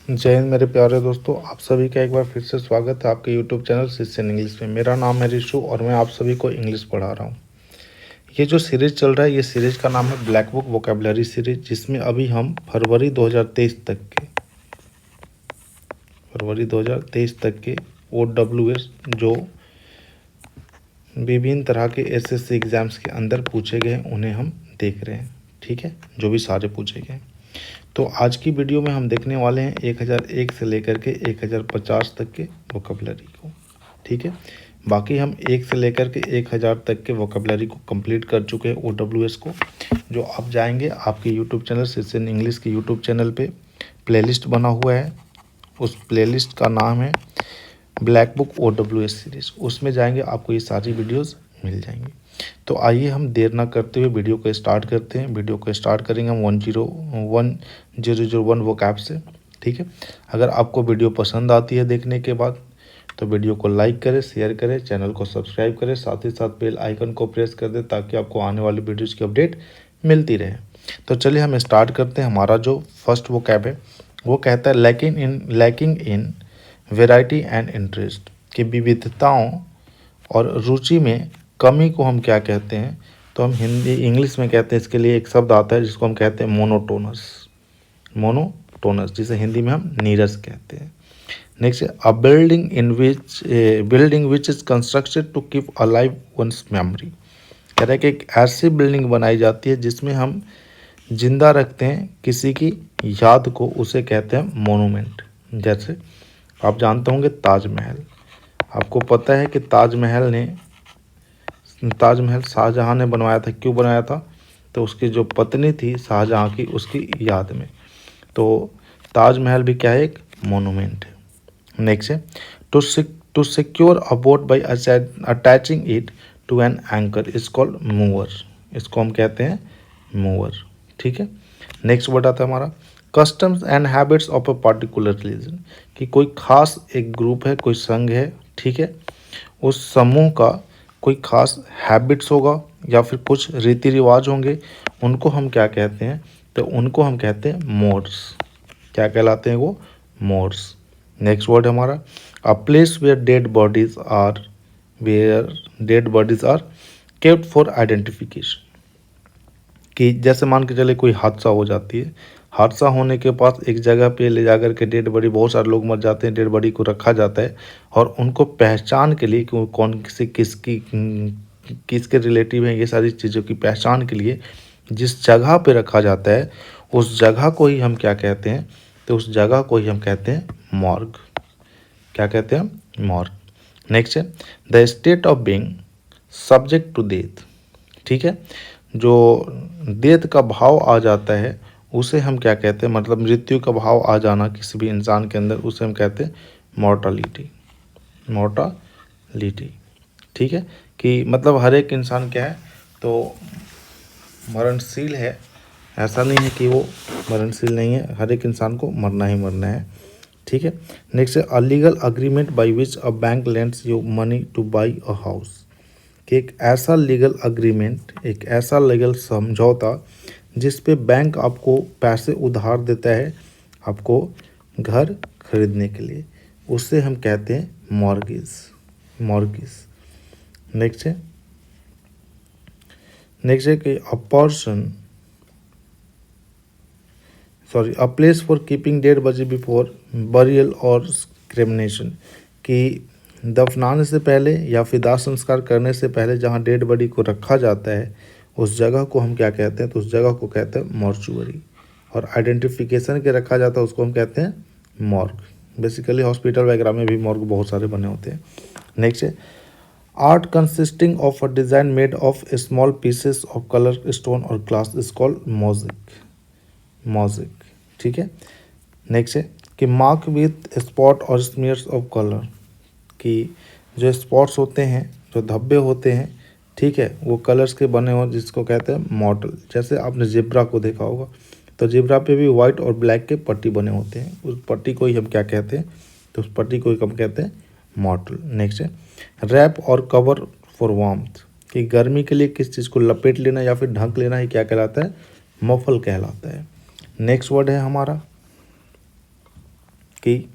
जय हिंद मेरे प्यारे दोस्तों, आप सभी का एक बार फिर से स्वागत है आपके YouTube चैनल शिष्य इंग्लिश में। मेरा नाम है रिशु और मैं आप सभी को इंग्लिश पढ़ा रहा हूँ। ये जो सीरीज़ चल रहा है, ये सीरीज़ का नाम है ब्लैक बुक वोकेबलरी सीरीज, जिसमें अभी हम फरवरी 2023 तक के OWS जो विभिन्न तरह के SSC एग्ज़ाम्स के अंदर पूछे गए उन्हें हम देख रहे हैं। ठीक है, जो भी सारे पूछे गए। तो आज की वीडियो में हम देखने वाले हैं 1001 से लेकर के 1050 तक के वोकेबलरी को। ठीक है, बाकी हम 1 से लेकर के 1000 तक के वोकेबलरी को कंप्लीट कर चुके हैं OWS को। जो आप जाएंगे आपके यूट्यूब चैनल शिष्य इंग्लिश के यूट्यूब चैनल पे प्लेलिस्ट बना हुआ है, उस प्लेलिस्ट का नाम है ब्लैक बुक OWS सीरीज़। उसमें जाएंगे आपको ये सारी वीडियोज़ मिल जाएंगी। तो आइए हम देर ना करते हुए वीडियो को स्टार्ट करते हैं। वीडियो को स्टार्ट करेंगे हम 1001 वो ऐप से। ठीक है, अगर आपको वीडियो पसंद आती है देखने के बाद तो वीडियो को लाइक करें, शेयर करें, चैनल को सब्सक्राइब करें, साथ ही साथ बेल आइकन को प्रेस कर दें ताकि आपको आने वाली वीडियोज़ की अपडेट मिलती रहे। तो चलिए हम स्टार्ट करते हैं। हमारा जो फर्स्ट वो कैब है वो कहता है lacking in variety and interest, कि विविधताओं और रुचि में कमी को हम क्या कहते हैं। तो हम इंग्लिश में कहते हैं, इसके लिए एक शब्द आता है जिसको हम कहते हैं मोनोटोनस, जिसे हिंदी में हम नीरस कहते हैं। Next, a building which is constructed to keep alive one's memory. कह रहा है कि एक ऐसी बिल्डिंग बनाई जाती है जिसमें हम जिंदा रखते हैं किसी की याद को, उसे कहते हैं मोनूमेंट। जैसे आप जानते होंगे ताजमहल। आपको पता है कि ताजमहल शाहजहां ने बनवाया था। क्यों बनाया था? तो उसकी जो पत्नी थी शाहजहां की, उसकी याद में। तो ताजमहल भी क्या है? एक मोनूमेंट है। नेक्स्ट है to secure a boat by attaching it to an anchor is called mover. इसको हम कहते हैं मूवर। ठीक है, नेक्स्ट वर्ड आता है हमारा customs and habits of a particular religion, कि कोई खास एक ग्रुप है, कोई संघ है। ठीक है, उस समूह का कोई खास हैबिट्स होगा या फिर कुछ रीति रिवाज होंगे, उनको हम क्या कहते हैं? तो उनको हम कहते हैं मोड्स। क्या कहलाते हैं वो? मोड्स। नेक्स्ट वर्ड हमारा a place where dead bodies are kept for identification, कि जैसे मान के चले कोई हादसा हो जाती है, हादसा होने के पास एक जगह पे ले जाकर के डेड बॉडी, बहुत सारे लोग मर जाते हैं, डेड बॉडी को रखा जाता है और उनको पहचान के लिए कि वो कौन किसके रिलेटिव हैं, ये सारी चीज़ों की पहचान के लिए जिस जगह पे रखा जाता है उस जगह को ही हम क्या कहते हैं? तो उस जगह को ही हम कहते हैं मॉर्ग। क्या कहते हैं? मॉर्ग। नेक्स्ट है the state of being subject to death. ठीक है, जो डेथ का भाव आ जाता है उसे हम क्या कहते हैं? मतलब मृत्यु का भाव आ जाना किसी भी इंसान के अंदर, उसे हम कहते हैं मॉर्टालिटी। ठीक है, कि मतलब हर एक इंसान क्या है? तो मरणशील है। ऐसा नहीं है कि वो मरणशील नहीं है, हर एक इंसान को मरना ही मरना है। ठीक है, नेक्स्ट है a legal agreement by which a bank lends you money two by a house, कि एक ऐसा लीगल अग्रीमेंट, एक ऐसा लीगल समझौता जिस पे बैंक आपको पैसे उधार देता है आपको घर खरीदने के लिए, उससे हम कहते हैं मॉर्गेज। नेक्स्ट है कि a place for keeping dead body before burial और क्रेमेशन, कि दफनाने से पहले या फिर दाह संस्कार करने से पहले जहाँ डेड बॉडी को रखा जाता है उस जगह को हम क्या कहते हैं? तो उस जगह को कहते हैं मॉर्चुअरी। और आइडेंटिफिकेशन के रखा जाता है उसको हम कहते हैं मॉर्ग। बेसिकली हॉस्पिटल वगैरह में भी मॉर्ग बहुत सारे बने होते हैं। नेक्स्ट है art consisting of a design made of small pieces of colour stone और ग्लास इज कॉल्ड मोज़ेक। ठीक है, नेक्स्ट है कि मार्क विथ स्पॉट और स्मीयर्स ऑफ कलर, कि जो स्पॉट्स होते हैं, जो धब्बे होते हैं, ठीक है, वो कलर्स के बने हो जिसको कहते हैं मॉडल। जैसे आपने जेब्रा को देखा होगा, तो जेब्रा पे भी वाइट और ब्लैक के पट्टी बने होते हैं, उस पट्टी को ही हम क्या कहते हैं? तो उस पट्टी को ही हम कहते हैं मॉडल। नेक्स्ट है रैप और कवर फॉर वार्मथ, कि गर्मी के लिए किस चीज़ को लपेट लेना या फिर ढक लेना ही क्या कहलाता है? मफल कहलाता है। नेक्स्ट वर्ड है हमारा कि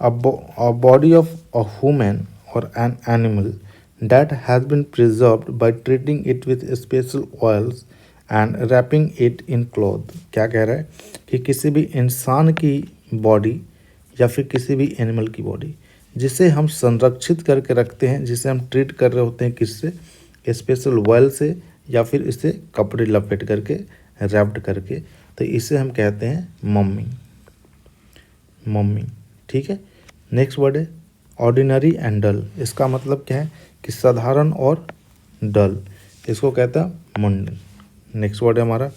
a body of a human or an animal that has been preserved by treating it with special oils and wrapping it in cloth। क्या कह रहा है कि किसी भी इंसान की बॉडी या फिर किसी भी एनिमल की बॉडी जिसे हम संरक्षित करके रखते हैं, जिसे हम ट्रीट कर रहे होते हैं किससे, स्पेशल ऑयल से या फिर इसे कपड़े लपेट करके रैप्ड करके, तो इसे हम कहते हैं मम्मी। मम्मी, ठीक है। नेक्स्ट वर्ड है ऑर्डिनरी एंड डल। इसका मतलब क्या है कि साधारण और डल, इसको कहता है मुंडन। नेक्स्ट वर्ड है हमारा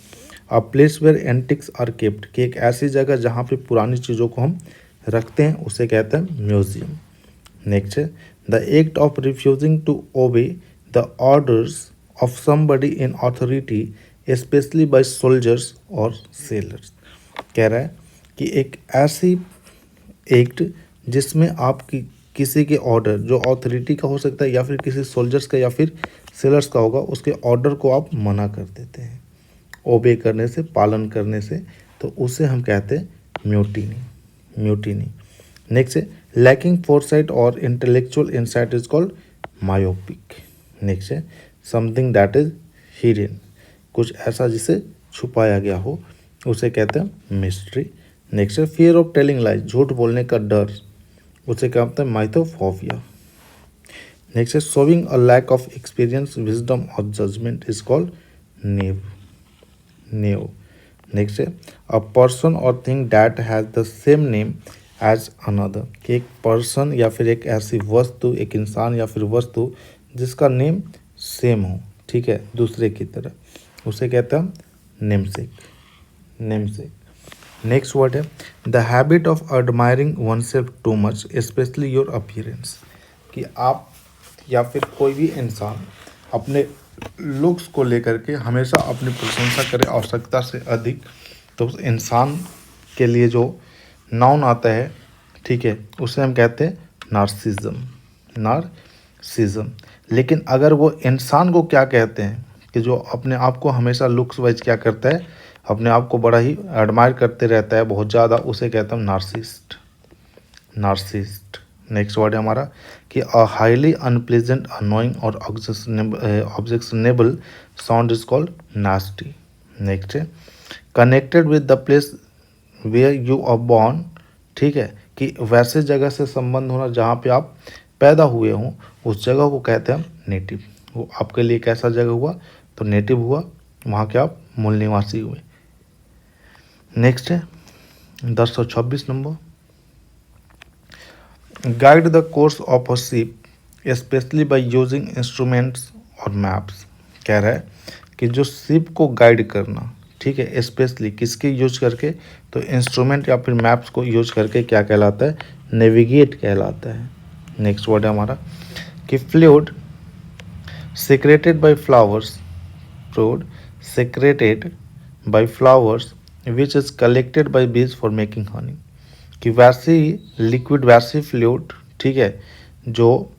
a place where antiques are kept, कि एक ऐसी जगह जहाँ पे पुरानी चीज़ों को हम रखते हैं उसे कहते हैं म्यूजियम। नेक्स्ट है the act of refusing to obey the orders of somebody in authority specially by soldiers or sailors. कह रहा है कि एक ऐसी एक्ट जिसमें आप किसी के ऑर्डर, जो अथॉरिटी का हो सकता है या फिर किसी सोल्जर्स का या फिर सेलर्स का होगा, उसके ऑर्डर को आप मना कर देते हैं ओबे करने से, पालन करने से, तो उसे हम कहते हैं म्यूटिनी। म्यूटिनी। नेक्स्ट है लैकिंग फोरसाइट और intellectual insight is called myopic. Next है समथिंग दैट इज हिडन, कुछ ऐसा जिसे छुपाया गया हो उसे कहते हैं मिस्ट्री। नेक्स्ट है फियर ऑफ टेलिंग लाइज, झूठ बोलने का डर, उसे क्या होता है माइथोफोबिया। नेक्स्ट है showing a lack of experience, wisdom और judgement is called naive. Naive. Next है अ पर्सन और thing that has the same name as another, कि एक पर्सन या फिर एक ऐसी वस्तु, एक इंसान या फिर वस्तु जिसका नेम सेम हो, ठीक है, दूसरे की तरह, उसे कहते हैं नेमसेक। नेमसेक। नेक्स्ट वर्ड है the habit of admiring one self too much specially your appearance, कि आप या फिर कोई भी इंसान अपने लुक्स को लेकर के हमेशा अपनी प्रशंसा करे आवश्यकता से अधिक, तो उस इंसान के लिए जो नाउन आता है, ठीक है, उसे हम कहते हैं नार्सिज्म। नार्सिज्म। लेकिन अगर वो इंसान को क्या कहते हैं कि जो अपने आप को हमेशा लुक्स वाइज क्या करता है, अपने आप को बड़ा ही एडमायर करते रहता है बहुत ज़्यादा, उसे कहता हूँ नार्सिस्ट। नार्सिस्ट। नेक्स्ट वर्ड है हमारा कि अ हाईली अनप्लेजेंट, अनोइंग और objectionable sound is called nasty. Next है connected with the place where you are born, ठीक है, कि वैसे जगह से संबंध होना जहाँ पे आप पैदा हुए हों, उस जगह को कहते हैं नेटिव। वो आपके लिए कैसा जगह हुआ, तो नेटिव हुआ, वहाँ के आप मूल निवासी हुए। नेक्स्ट है 1026 number guide the course of a ship specially by using instruments और मैप्स। कह रहा है कि जो शिप को गाइड करना, ठीक है, स्पेशली किसके यूज करके, तो इंस्ट्रूमेंट या फिर मैप्स को यूज करके क्या कहलाता है, नेविगेट कहलाता है। नेक्स्ट वर्ड है हमारा कि fluid secreted by flowers, fruit secreted by flowers which is collected by bees for making honey, कि वैसी लिक्विड, वैसी फ्लूइड, ठीक है, जो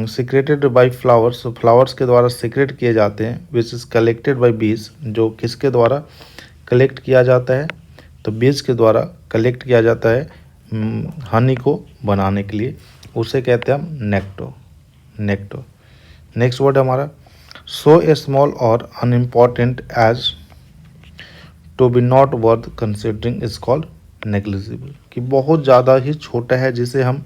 सिक्रेटेड बाय फ्लावर्स, फ्लावर्स के द्वारा सिक्रेट किए जाते हैं, विच इज़ कलेक्टेड बाय बीज, जो किसके द्वारा कलेक्ट किया जाता है, तो बीज के द्वारा कलेक्ट किया जाता है हनी को बनाने के लिए, उसे कहते हैं हम नेक्टो। नेक्टो। नेक्स्ट वर्ड हमारा so a small or unimportant as to be not worth considering is called negligible, कि बहुत ज़्यादा ही छोटा है जिसे हम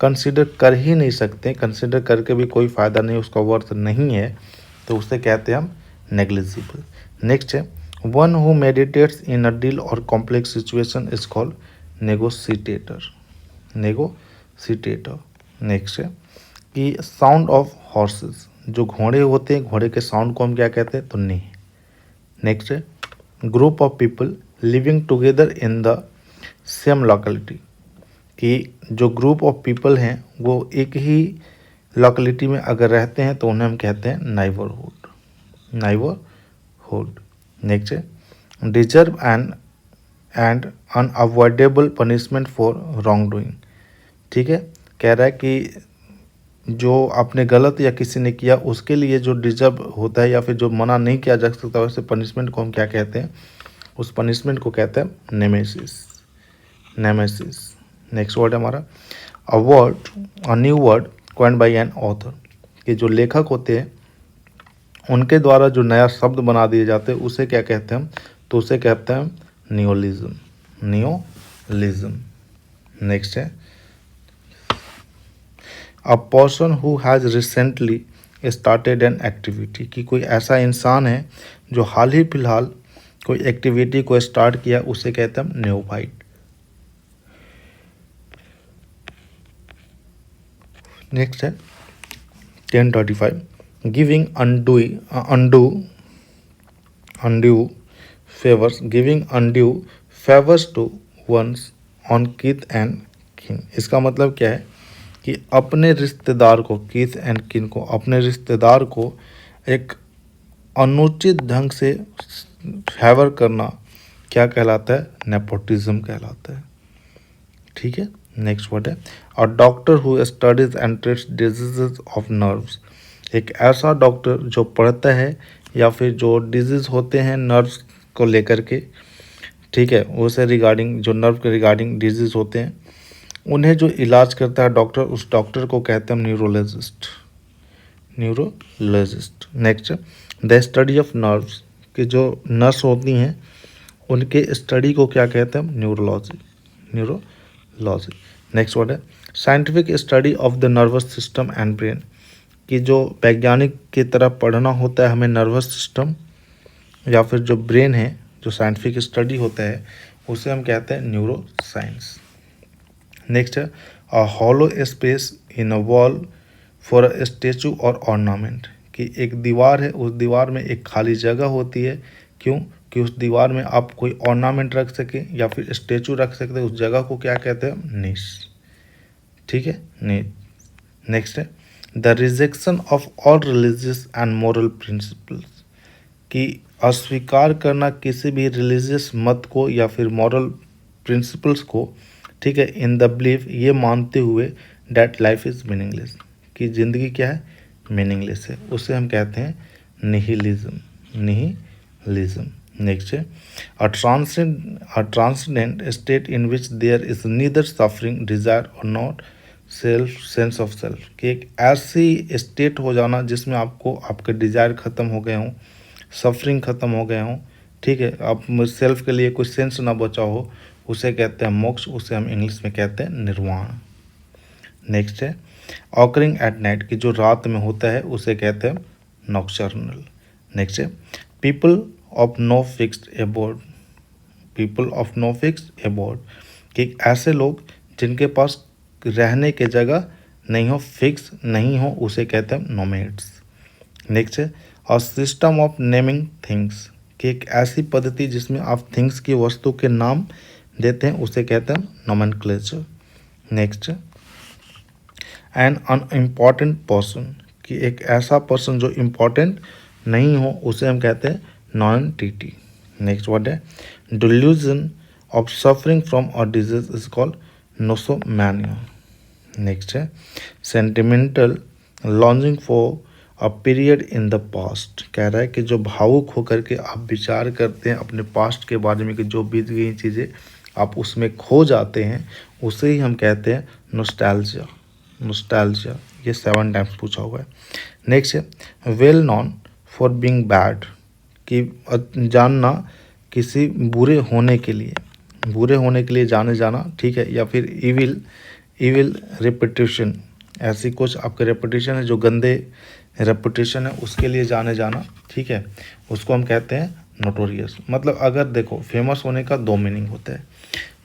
कंसिडर कर ही नहीं सकते, कंसिडर करके भी कोई फ़ायदा नहीं, उसका वर्थ नहीं है, तो उसे कहते हैं हम नेग्लिजिबल। नेक्स्ट है one who meditates in a deal और complex situation is called negotiator. Negotiator. Next है कि साउंड ऑफ हॉर्सेस, जो घोड़े होते हैं, घोड़े के साउंड को हम क्या कहते हैं, तो नहीं। नेक्स्ट है group of people living together in the same locality, कि जो ग्रुप ऑफ पीपल हैं वो एक ही लोकेलिटी में अगर रहते हैं तो उन्हें हम कहते हैं नाइबरहुड। नाइबरहुड। नेक्स्ट है deserve and unavoidable punishment for wrong doing, ठीक है, कह रहा है कि जो आपने गलत या किसी ने किया उसके लिए जो डिजर्व होता है या फिर जो मना नहीं किया जा सकता, वैसे पनिशमेंट को हम क्या कहते हैं, उस पनिशमेंट को कहते हैं नेमेसिस। नेमेसिस। नेक्स्ट वर्ड है हमारा a new word coined bye an author, कि जो लेखक होते हैं उनके द्वारा जो नया शब्द बना दिए जाते हैं उसे क्या कहते हैं हम, तो उसे कहते हैं नियोलिज्म। नियोलिज्म। नेक्स्ट है a person who has recently started an activity, कि कोई ऐसा इंसान है जो हाल ही फिलहाल कोई एक्टिविटी को स्टार्ट किया उसे कहते हैं हम न्योफाइट। नेक्स्ट है 1035 giving undue favours, giving undue favours to one's own kith and kin. इसका मतलब क्या है कि अपने रिश्तेदार को, किथ एंड किन को, अपने रिश्तेदार को एक अनुचित ढंग से फेवर करना क्या कहलाता है, नेपोटिज्म कहलाता है। ठीक है। नेक्स्ट वर्ड है a doctor who studies and treats diseases of nerves, एक ऐसा डॉक्टर जो पढ़ता है या फिर जो डिजीज होते हैं नर्व्स को लेकर के, ठीक है, उसे रिगार्डिंग, जो नर्व के रिगार्डिंग डिजीज होते हैं उन्हें जो इलाज करता है डॉक्टर, उस डॉक्टर को कहते हैं neurologist. Neurologist. Next the study of nerves, कि जो नर्व्स होती हैं उनके स्टडी को क्या कहते हैं, न्यूरोलॉजी। न्यूरोलॉजी। नेक्स्ट वर्ड है scientific study of the nervous system and brain, कि जो वैज्ञानिक की तरह पढ़ना होता है हमें नर्वस सिस्टम या फिर जो ब्रेन है, जो साइंटिफिक स्टडी होता है उसे हम कहते हैं न्यूरो साइंस। नेक्स्ट है a hollow space in a wall for a statue और ऑर्नामेंट, कि एक दीवार है, उस दीवार में एक खाली जगह होती है, क्यों, कि उस दीवार में आप कोई ऑर्नामेंट रख सके या फिर स्टेचू रख सकते हैं, उस जगह को क्या कहते हैं, निश। ठीक है। नेक्स्ट है the rejection of all religious and moral principles, कि अस्वीकार करना किसी भी रिलीजियस मत को या फिर मॉरल प्रिंसिपल्स को, ठीक है, इन द बिलीफ, ये मानते हुए डैट लाइफ इज़ मीनिंगलेस, कि ज़िंदगी क्या है, मीनिंगलेस है, उसे हम कहते हैं निहिलिज्म। निहिलिज्म। नेक्स्ट है a transcendent state in which there is neither suffering desire और not self sense of self, कि एक ऐसी स्टेट हो जाना जिसमें आपको आपके डिजायर ख़त्म हो गए हों, सफरिंग ख़त्म हो गए हों, ठीक है, आप सेल्फ के लिए कोई सेंस ना बचा हो, उसे कहते हैं मोक्ष, उसे हम इंग्लिश में कहते हैं निर्वाण। नेक्स्ट है ऑकरिंग एट नाइट, कि जो रात में होता है उसे कहते हैं नॉक्चर्नल। नेक्स्ट है people of no fixed abode, people of no fixed abode, कि ऐसे लोग जिनके पास रहने की जगह नहीं हो, फिक्स नहीं हो, उसे कहते हैं नोमैड्स। नेक्स्ट है a system of naming things, कि एक ऐसी पद्धति जिसमें आप थिंग्स की, वस्तु के नाम देते हैं, उसे कहते हैं nomenclature. Next an unimportant person, कि एक ऐसा पर्सन जो इम्पॉर्टेंट नहीं हो उसे हम कहते हैं नॉन-एंटिटी। नेक्स्ट वर्ड है delusion of suffering from a disease is called nosomania. Next है sentimental longing for a period in the past, कह रहा है कि जो भावुक होकर के आप विचार करते हैं अपने पास्ट के बारे में, कि जो बीत गई चीज़ें आप उसमें खो जाते हैं, उसे ही हम कहते हैं नोस्टैल्जिया। नोस्टैल्जिया, ये 7 टाइम्स पूछा हुआ है। नेक्स्ट है well non for being bad, कि जानना किसी बुरे होने के लिए, बुरे होने के लिए जाने जाना, ठीक है, या फिर इविल रेपुटेशन, ऐसी कुछ आपके रेपुटेशन है जो गंदे रेपुटेशन है उसके लिए जाने जाना, ठीक है, उसको हम कहते हैं नोटोरियस। मतलब अगर देखो फेमस होने का 2 मीनिंग होता है,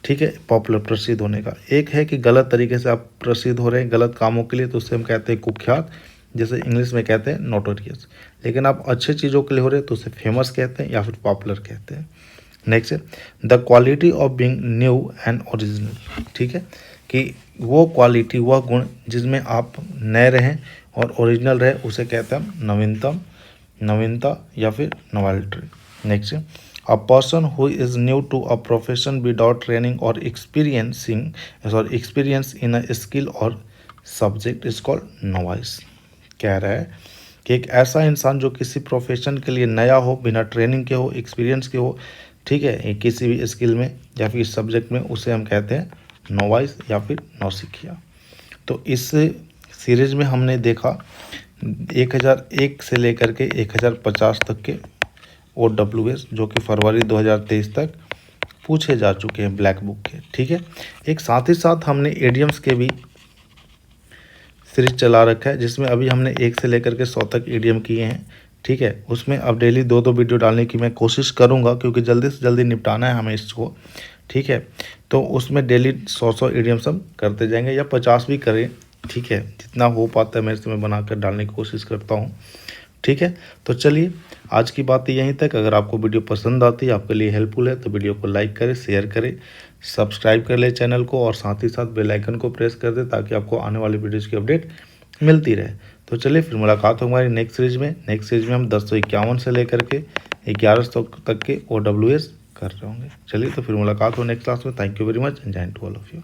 ठीक है, पॉपुलर, प्रसिद्ध होने का। एक है कि गलत तरीके से आप प्रसिद्ध हो रहे हैं गलत कामों के लिए, तो उससे हम कहते हैं कुख्यात, जैसे इंग्लिश में कहते हैं नोटोरियस। लेकिन आप अच्छे चीज़ों के लिए हो रहे हैं तो उसे फेमस कहते हैं या फिर पॉपुलर कहते हैं। नेक्स्ट है the quality of being new and original, ठीक है, कि वो क्वालिटी, वह गुण जिसमें आप नए रहें और ओरिजिनल रहे, उसे कहते हैं नवीनतम, नवीनता या फिर नॉवेल्टी। नेक्स्ट है a person who is new to a profession without training or experience in a skill or subject is called novice. कह रहा है कि एक ऐसा इंसान जो किसी प्रोफेशन के लिए नया हो, बिना ट्रेनिंग के हो, एक्सपीरियंस के हो, ठीक है, ये किसी भी स्किल में या फिर सब्जेक्ट में, उसे हम कहते हैं नोवाइस या फिर नौसिखिया। तो इस सीरीज में हमने देखा 1001 से लेकर के 1050 तक के OWS जो कि फरवरी 2023 तक पूछे जा चुके हैं ब्लैक बुक के। ठीक है, एक साथ ही साथ हमने एडियम्स के भी सीरीज चला रखा है, जिसमें अभी हमने 1 से लेकर के 100 तक एडियम किए हैं। ठीक है, उसमें अब डेली 2-2 वीडियो डालने की मैं कोशिश करूंगा, क्योंकि जल्दी से जल्दी निपटाना है हमें इसको। ठीक है, तो उसमें डेली 100 एडियम्स हम करते जाएंगे, या 50 भी करें। ठीक है, जितना हो पाता है मेरे से मैं बनाकर डालने की कोशिश करता हूँ। ठीक है, तो चलिए आज की बात यहीं तक। अगर आपको वीडियो पसंद आती है, आपके लिए हेल्पफुल है, तो वीडियो को लाइक करें, शेयर करें, सब्सक्राइब कर ले चैनल को, और साथ ही साथ बेल आइकन को प्रेस कर दें ताकि आपको आने वाली वीडियोज़ की अपडेट मिलती रहे। तो चलिए फिर मुलाकात हो हमारी नेक्स्ट सीरीज में। नेक्स्ट सीरीज में हम 1051 से लेकर के 1100 तक के OWS कर रहे होंगे। चलिए तो फिर मुलाकात हो नेक्स्ट क्लास में। Thank you very much and जय टू ऑल ऑफ यू।